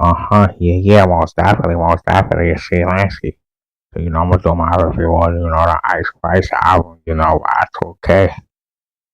Yeah, most definitely. It's Lanski. So, I'm gonna do my review on, the Ice Spice album, Y2K.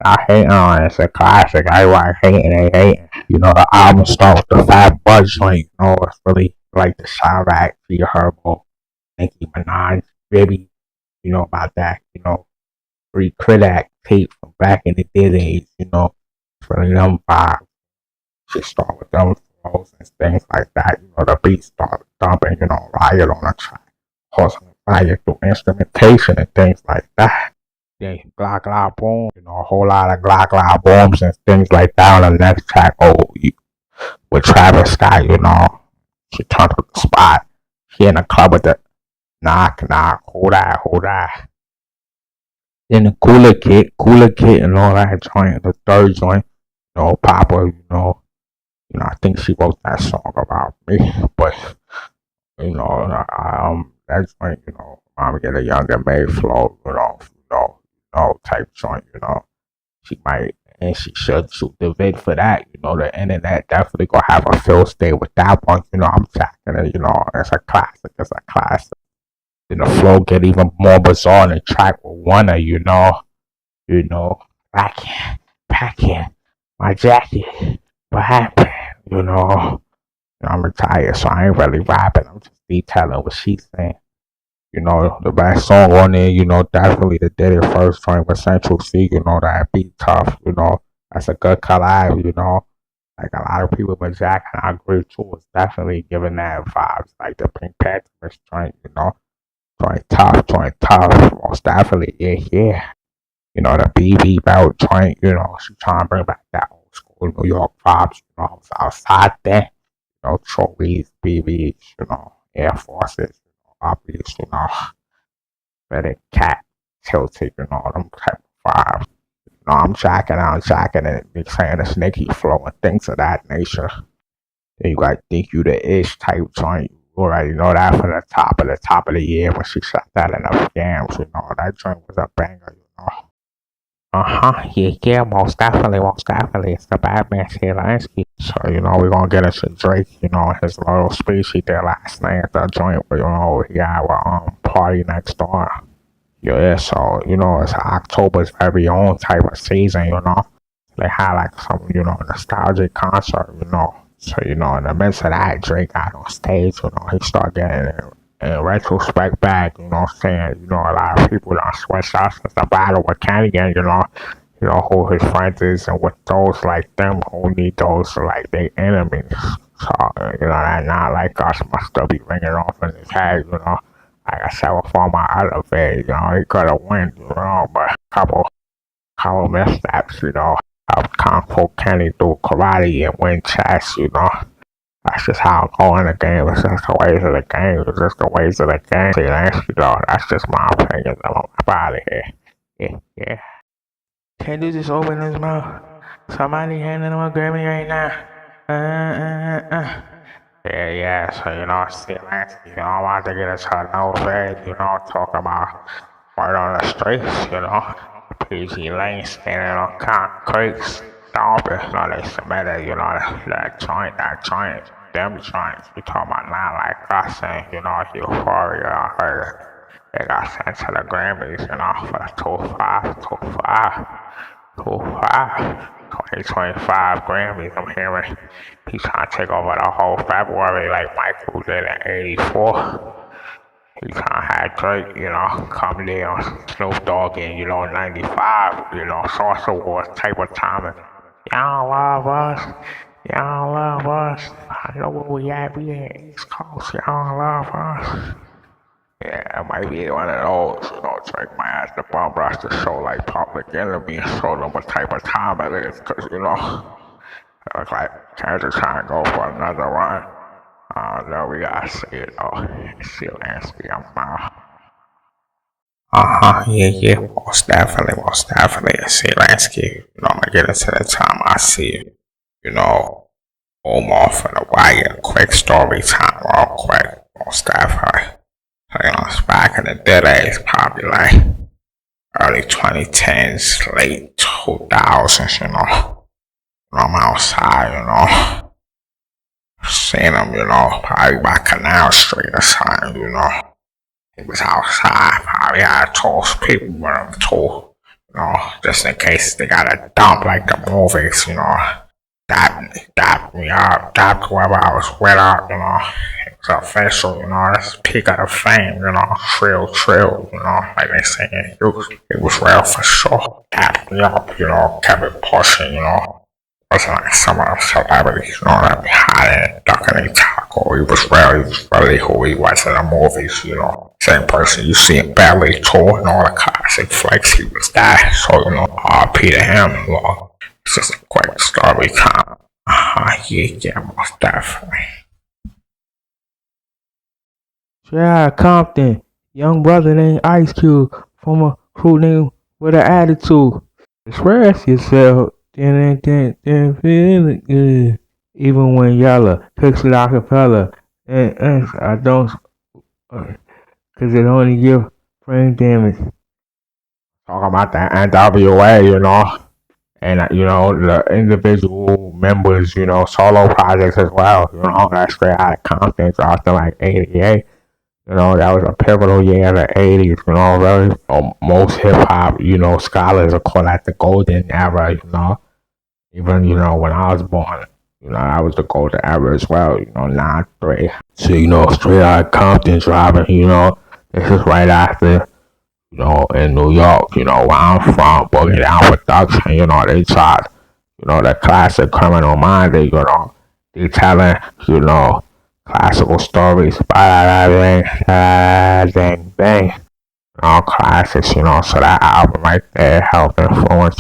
I hate on it. It's a classic. Everybody hating, they hating. The album starts with the Fat Buzz joint. It's really like the Chirac, G Herbo, Nicki Minaj, Baby. About that. Free Critic tape from back in the days. It's really them vibes. Should start with them flows and things like that. The beat start thumping. Riot on the track, causing fire through instrumentation and things like that. Yeah, Glock Glock Boom, a whole lot of Glock Glock Booms and things like that on the next track. With Travis Scott, she turned up the spot. She in the club with the knock, knock, hold that. Then the cooler kid and all that joint, the third joint, Papa, I think she wrote that song about me, but, that joint, Mama get a younger May flow, type joint, she might and she should shoot the vid for that. The internet definitely gonna have a field stay with that one. I'm tracking it, it's a classic, Then the flow get even more bizarre in the track with Wanna, you know, packing my jacket. What happened? I'm retired, so I ain't really rapping. I'm just detailing what she's saying. The best song on there, definitely the Did It First joint with Central C, that beat tough, that's a good collab, like a lot of people, but Jack and I agree too, is definitely giving that vibes, like the Pink Panther joint, joint tough, most definitely, yeah. The BB belt joint, she trying to bring back that old school New York vibes, I was outside there, trophies, BBs, Air Forces, obvious, Reddit cat tilted, them type of vibes. I'm tracking it, they saying a snaky flow and things of that nature. Then you got think you the ish type joint. You already know that from the top of the year when she shot that in the games, that joint was a banger. Yeah, most definitely. It's the bad man here, Lanski. So, we're gonna get into Drake, his little speech he did last night at the joint where, he had a party next door. Yeah, so, it's October's very own type of season, They had like some, nostalgic concert, So, in the midst of that, Drake got on stage, he started getting in retrospect back, saying, a lot of people don't switch out since the battle with Kenny and, who his friends is and with those like them who need those like they enemies. So, that not like us must still be ringing off in his head, Like I said before my other vid, he could have won, but couple missteps, Helped Kung Fu Kenny do karate and win chess, That's just how it go in the game. It's just the ways of the game. It's just the ways of the game. See, that's just my opinion. I'm out of here. Yeah. Can't you just open his mouth? Somebody handing him a Grammy right now. Yeah. So, see, Lanski, I'm about to get into another bed, talk about word on the streets, PG Lane standing on concrete, stomping, they submitted, that joint, them joints, we talking about not like us and, Euphoria, I heard it. They got sent to the Grammys, for the 2025 Grammys. I'm hearing he's trying to take over the whole February like Michael did in '84. He trying to have Drake, come there on Snoop Dogg in, '95, Source Awards type of timing. Y'all love us. Y'all love us. I know where we at. We in East Coast. Y'all love us. Yeah, it might be one of those, Drake might have to bum rush the show like Public Enemy and show them what type of time it is, because, it looks like Kansas trying to go for another run. No, we gotta see it, though. See Lanski, I'm out. Yeah, most definitely. I see Lanski, I'm gonna get into the time I see it, home off in the wire, quick story time, real quick, most definitely. It's back in the days, probably like early 2010s, late 2000s, I'm outside, Seen him, probably by Canal Street or something, He was outside, probably had told people what I'm told, just in case they got a dump like the movies, dapped me up, dapped whoever I was with up, It was official, that's the peak of the fame, trill, like they say in youth. It was real for sure. Dapped me up, kept it pushing, wasn't like some of them celebrities, that be hiding, ducking a taco. He was really who he was in the movies, Same person you see in Ballet Tour and all the classic flicks, he was that. So, RP to him, It's just a quick story time. Yeah, most definitely. Yeah, Compton, young brother named Ice Cube, from a crew named with an attitude. Express yourself, then feel it good. Even when yellow, pixel acapella, and I don't, cause it only give brain damage. Talk about the NWA, and the individual members, solo projects as well. That straight out of Compton, dropped in like '88. That was a pivotal year in the '80s. Really, most hip hop, scholars are call that the golden era. Even when I was born, that was the golden era as well. 9-3. So straight out of Compton, driving. This is right after in New York, where I'm from, Boogie Down Production, they tried, the classic Criminal Minded, they telling, classical stories, bang, bang, bang, classics, so that album right there helped influence,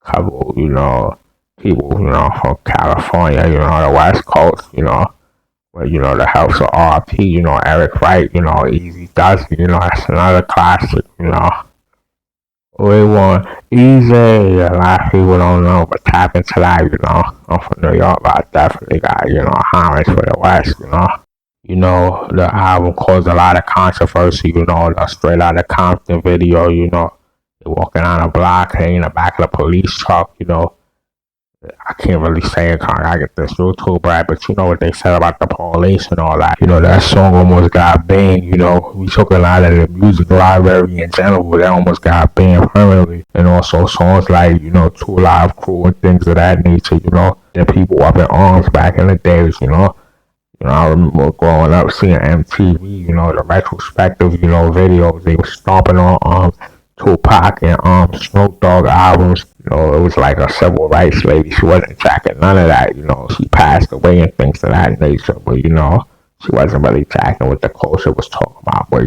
couple, people, from California, the West Coast, but the helps of RP, Eric Wright, Easy Does, that's another classic, We want Easy. A lot of people don't know, but tap into that, I'm from New York, but I definitely got, homage for the West, The album caused a lot of controversy, the straight out of Compton video, they walking on a block, in the back of the police truck, I can't really say it, I get this YouTube right, but you know what they said about the police and all that. That song almost got banned, we took a lot of the music library in general, that almost got banned permanently. And also songs like, Two Live Crew and things of that nature, the people up in arms back in the days, I remember growing up seeing MTV, the retrospective, videos, they were stomping on Tupac and Snoop Dogg albums. It was like a civil rights lady. She wasn't tracking none of that. She passed away and things of that nature. But she wasn't really tracking what the culture was talking about. But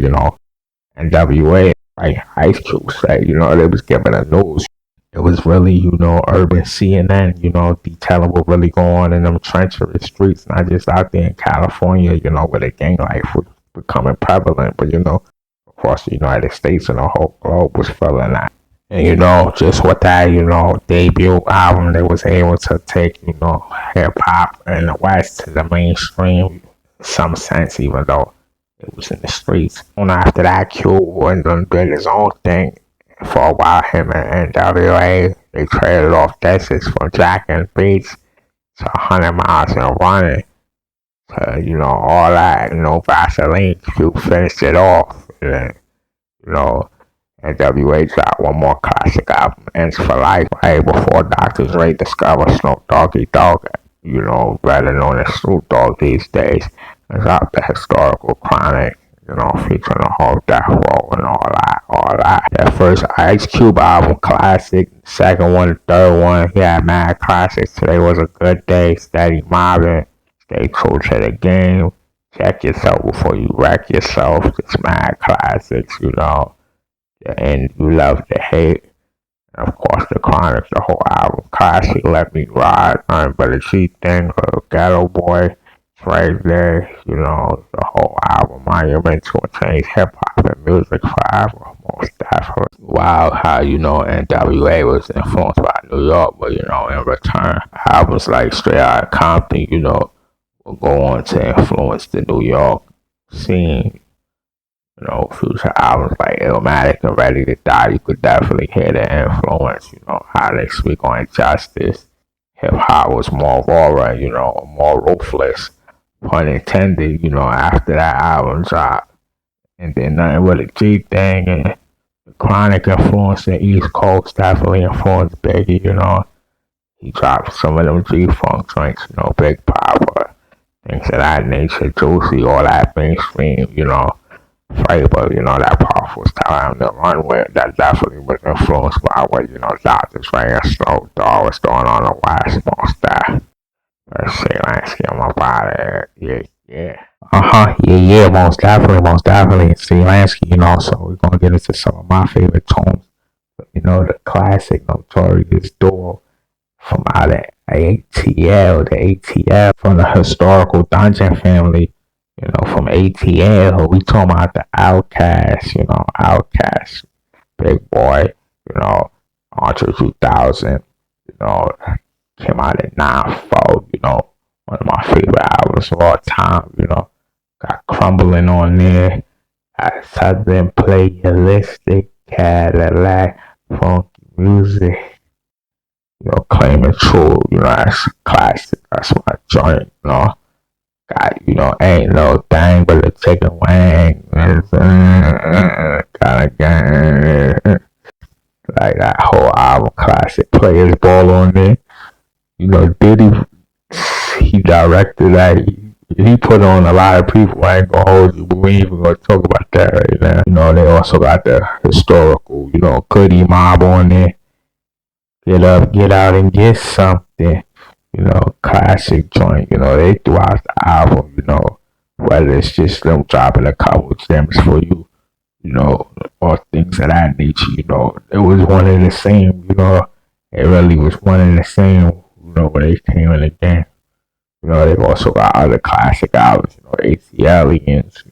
NWA, like Ice Cube said, they was giving the news. It was really, urban CNN, detailing what really going on in them treacherous streets, not just out there in California, where the gang life was becoming prevalent, but across the United States and the whole globe was feeling that. And just with that, debut album, they was able to take, hip hop in the West to the mainstream in some sense, even though it was in the streets. And after that, Cube went and did his own thing. For a while, him and NWA, they traded off distance from Jack and Beats to 100 miles and running. All that, Vaseline, Cube finished it off. And, NWA dropped one more classic album, Ends for Life, right before Dr. Dre discovered Snoop Doggy Dogg, better known as Snoop Dogg these days, and dropped the historical chronic, featuring the whole Death Row and all that. That first Ice Cube album, classic. Second one, third one, he had mad classics. Today Was a Good Day, Steady Mobbing, Stay True to the Game, Check Yourself Before You Wreck Yourself, just mad classics, And You Love the Hate. And of course, the Chronic, the whole album. Classic, Let Me Ride, Nothing But a Cheap Thing, Ghetto Boy. It's right there, the whole album. Monumental change hip hop and music forever, most definitely. Wow, how NWA was influenced by New York, but in return, albums like Straight Outta Compton, will go on to influence the New York scene. Future albums like Illmatic and Ready to Die, you could definitely hear the influence, how they speak on injustice hip hop was more raw, more ruthless, pun intended, after that album dropped. And then nothing but a G thing and the chronic influence in East Coast definitely influenced Biggie. He dropped some of them G Funk joints, Big Papa, things of that nature, Juicy, all that mainstream, flavor, that Puff was telling him to run with. That definitely was influenced by what, Dr. Dre and Snoop Dogg was doing on the West Coast stuff. Let's see, Lanski on my body. Yeah. Yeah, most definitely. See, Lanski, so we're gonna get into some of my favorite tunes. The classic Notorious Duo from out of the ATL, from the historical Dungeon family, from ATL. We talking about the Outcast, Outcast, Big Boy, Entre 2000, came out in 94, one of my favorite albums of all time, got Crumbling on there, got Southern Playalistic, Cadillac, funky music, Claiming True, that's a classic, that's my joint, Got, ain't no thing but a chicken wing, kind of gang, like that whole album, classic. Players Ball on there, Diddy, he directed that. He put on a lot of people. I ain't gonna hold you, but we ain't even gonna talk about that right now. They also got the historical, Goody Mob on there. Get up, get out, and get something. Classic joint. They throughout the album. Whether it's just them dropping a couple gems for you, or things of that nature. It was one and the same. It really was one and the same. When they came in again. They've also got other classic albums, AC Aliens,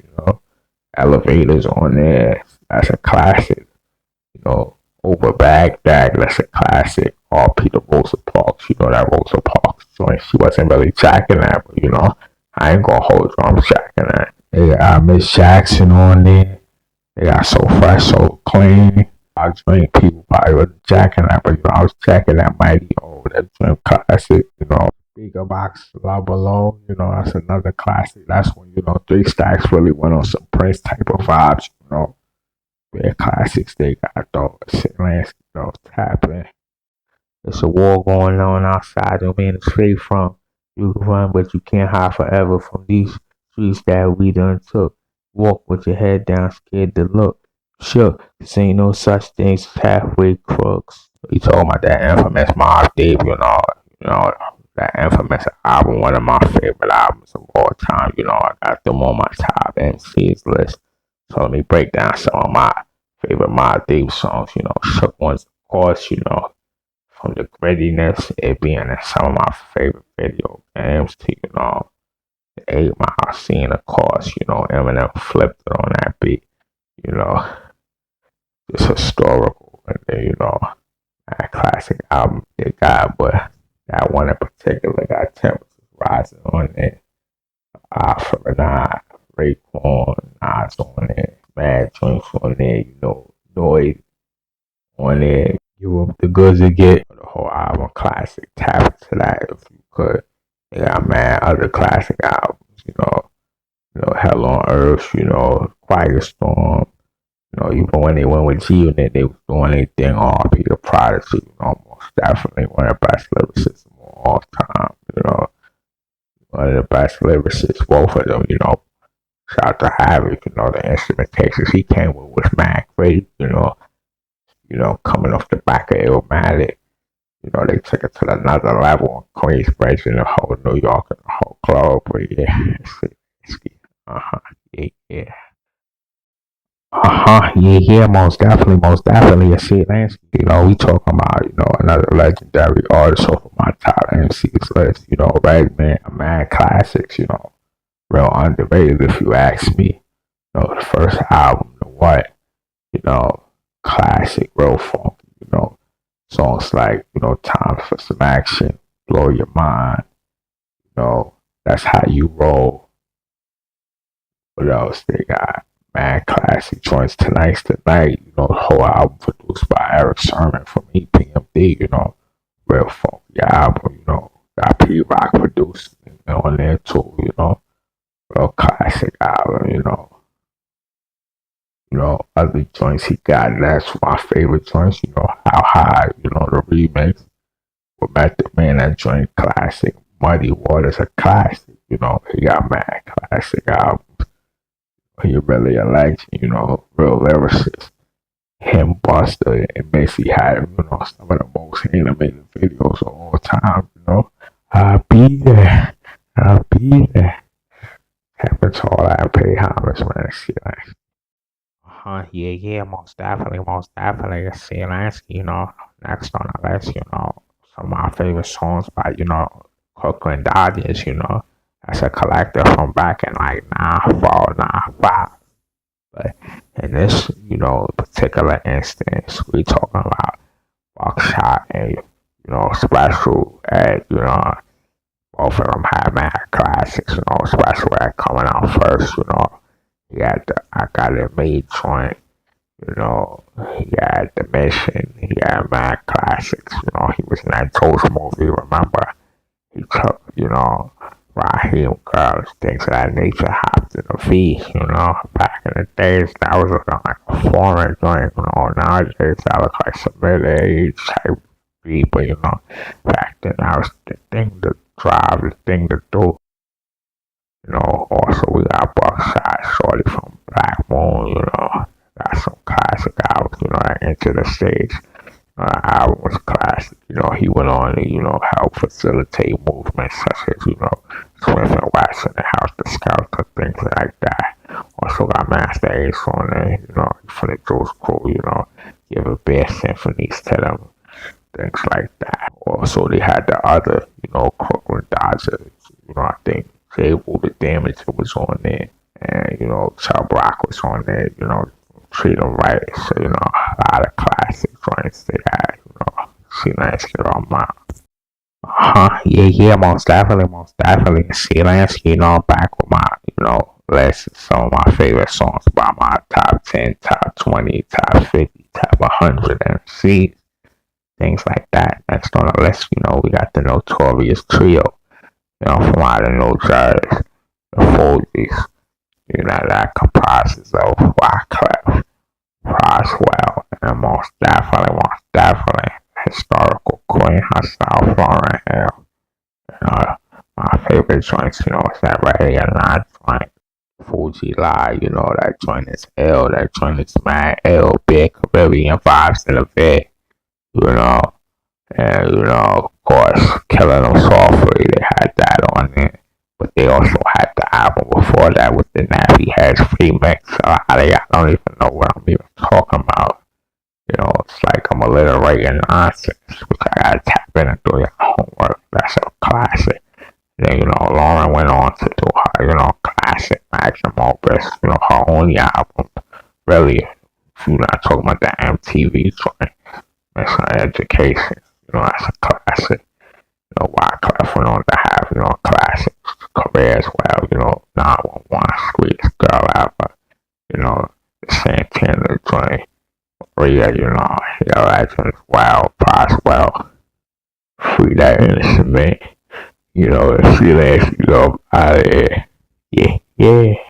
Elevators on there. That's a classic. Over Baghdad, that's a classic. R.P. to Rosa Parks, that Rosa Parks joint. She wasn't really jacking that, but I ain't gonna hold you, I'm jacking that. They got Miss Jackson on there. They got So Fresh, So Clean. I drink people probably wasn't jacking that, but I was jacking that Mighty O, that drink classic, Speaker Box Love Below, that's another classic. That's when, Three Stacks really went on some Prince type of vibes, Their classics they got though. Shit, Lanski, tapping. It's a war going on outside, man, it's free from. You can run, but you can't hide forever from these streets that we done took. Walk with your head down, scared to look. Shook, this ain't no such things as halfway crooks. You talking about that infamous Mobb Deep, that infamous album, one of my favorite albums of all time. I got them on my top MCs list. So let me break down some of my favorite Mobb Deep songs. Shook Ones, of course. From the grittiness, it being in some of my favorite video games to the 8 Mile scene, of course. Eminem flipped it on that beat. It's historical, and then that classic album they got, but that one in particular got Temperatures Rising on it. For the Nine, Raekwon, Nas on it, Mad Joints on there, Noise on there. Give up the goods you get. The whole album classic. Tap into that if you could. They got mad other classic albums, Hell on Earth, Quiet Storm. Even when they went with G Unit, they was doing anything on Peter Prodigy, most definitely one of the best lyricists of all time, one of the best lyricists, both of them, shout out to Havoc, the instrumentations he came with was mad great, coming off the back of Illmatic, they took it to another level in Queensbridge and the whole New York and the whole globe, but yeah, yeah. Yeah, most definitely. You see, Lanski, we talking about, another legendary artist off of my top MCs list, Redman, man, classics, real underrated if you ask me. The first album, the what, classic, real funky, songs like, Time for Some Action, Blow Your Mind, That's How You Roll. What else they got? Man, classic joints. Tonight's the Night, the whole album produced by Eric Sermon from EPMD, real funky album, you know. Got P-Rock produced on there too, you know. Real classic album, you know. You know, other joints he got, that's my favorite joints, you know, How High, you know, the remix with Method Man, that joint classic. Muddy Waters a classic, you know, he got mad classic albums. He really a legend, you know, real lyricist. Him, Buster, and Missy had, you know, some of the most animated videos of all time, you know. I'll be there. I'll be there. Happens all that and pay homage, man. Shit, like, yeah, most definitely. See, Lanski, you know, next on the list, you know, some of my favorite songs by, you know, Brooklyn Dodgers, you know, that's a collector from back in like 94, 95. But in this, you know, particular instance, we talking about Buckshot and, you know, Special Ed, you know, both of them had mad classics, you know, Special Ed coming out first, you know. He had the I Got It Made joint, you know, he had The Mission, he had mad classics, you know, he was in that Toast movie, remember? He took, you know, Raheem girls, things of that nature, hopped in the V, you know. Back in the days, that was looking like a foreign joint, you know. Nowadays, that look like some mid-age type beat, but, you know, back then, that was the thing to drive, the thing to do. You know, also we got Buckshot, Shorty from Black Moon, you know. Got some classic albums, you know, that Into the Stage. Album was classic. You know, he went on to, you know, help facilitate movements such as, you know, Smith and Watson and House the Scouts and things like that. Also got Master Ace on there, you know, for the Juice Crew, you know, give a bare symphonies to them, things like that. Also, they had the other, you know, Crooklyn Dodgers, you know, I think Jable the Damage was on there, and, you know, Chubb Rock was on there, you know, Treat 'em Right. So, you know, a lot of classic joints they had, you know. See, Lanski on my. Yeah, most definitely. See, Lanski, you know, back with my, you know, list some of my favorite songs by my top 10, top 20, top 50, top 100 MCs, things like that. Next on the list, you know, we got the Notorious Trio, you know, from out of New Jersey, the Foldies, you know, that comprises of Wyclef, Roswell, and most definitely, historical queen herself, Lauren Hill. You know, my favorite joints, you know, is that Ready or Not joint. Fuji Lie, you know, that joint is ill, that joint is mad ill, big Caribbean vibes in the bed, you know. And, you know, of course, Killing Them Softly, they had that on there. But they also had the album before that with the Nappy Heads remix. So I don't even know what I'm even talking about. You know, it's like I'm alliterating nonsense. I gotta tap in and do your homework. That's a classic. Then, you know, Lauren went on to do her, you know, classic Magnum Opus, you know, her only album. Really, if you're not talking about the MTV joint, it's an education. You know, that's a classic. You know, Wyclef went on to have, you know, a classic career as well. You know, 911, Sweetest Girl Ever. You know, the Santana joint. Maria, you know, your legends, well, Proswell. Free that innocent man. You know, see that, you know, out of here. Yeah, yeah.